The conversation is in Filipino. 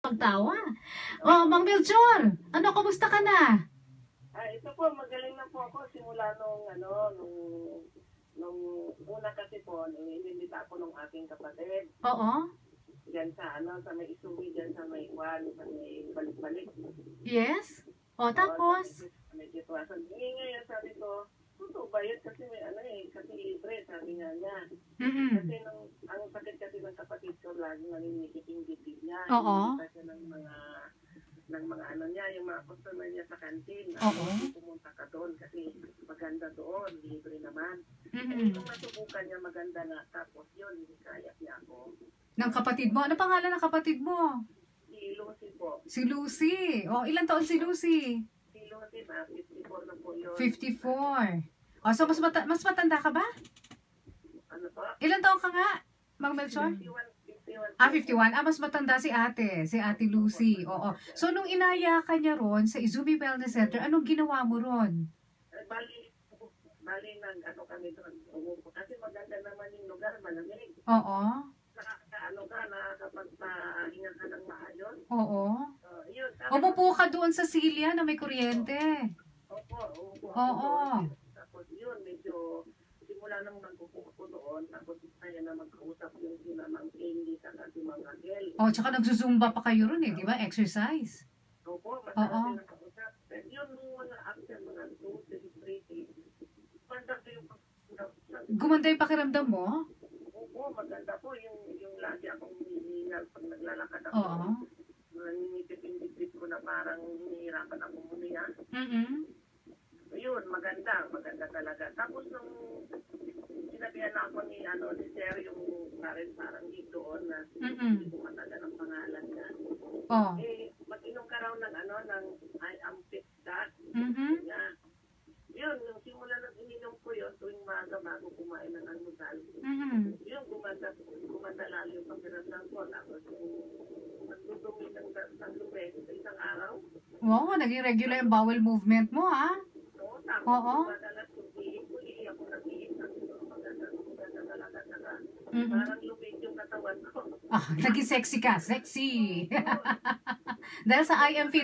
Pagtawa. Oh, Mang Melchor, ano, kamusta ka na? Ito po, magaling na po ako simula nung una kasi po, inimbita ako nung aking kapatid. Oo. Diyan sa may isuwi, diyan sa may sa may balik-balik. Yes. O, tapos? May sitwasyon. Ngayon sabi ko, totoo ba yun? Kasi may kasi libre, sabi nga niya. Kasi ang sakit kasi ng kapatid ko, lagi naninikip yung bibig niya. Oo. Kasi ng mga niya, yung mga customer niya sa kantin. Oo. Pumunta ka doon kasi maganda doon, libre naman. Nung nasubukan niya, maganda na. Tapos yun, hindi kaya niya ako. Ng kapatid mo? Ano pangalan ng kapatid mo? Si Lucy po. Si Lucy. O, ilang taon si Lucy? Si Lucy na, 54 na po yun. 54. O, so mas matanda ka ba? Ano po? Ilang taon ka nga, Mang Melchor? 51. 51. Mas matanda si Ate Lucy. Oo. So, nung inaya ka niya ron sa Izumi Wellness Center, anong ginawa mo ron? Bali kami doon. Kasi maganda naman yung lugar, malamig. Oo. Nakakapagpahinga ka ng maayos. Oo. Yun. Umupo ka doon sa silya na may kuryente. Opo. Oo. Tapos yun, medyo simula nang nagpupo ko doon, tapos kaya na magkausap yung sinamang Candy sa si Mang Agel. Oh, tsaka nagzuzumba pa kayo ron di ba? Exercise. Opo, masarap din ang kausap. Yun, mga after mga 2, 3 days, maganda yung gumanda yung pakiramdam mo? Opo, maganda po yung lagi akong hinihingal pag naglalakad ako. Oo. Naninitip yung dibdib ko na parang hinihirapan ako huminga. Yun, maganda talaga. Tapos nung sinabihan na ako ni Sir yung parang dito na hindi ko matagal ang pangalan niya. Oh. Mag-inom ka raw ng I am fit that. Yun, yung simula nang ininom ko yun, tuwing maaga bago kumain ng almusal. Yun, gumanda lalo yung pakiramdam ko. Tapos nagdudumi ng lubeg sa isang araw. Wow, naging regular yung bowel movement mo, ha? Oo. Madalas kung uli ako nag-iip. Maganda talaga. Parang lubeg yung katawan ko. Naging sexy ka. Sexy. Dahil sa I am fit.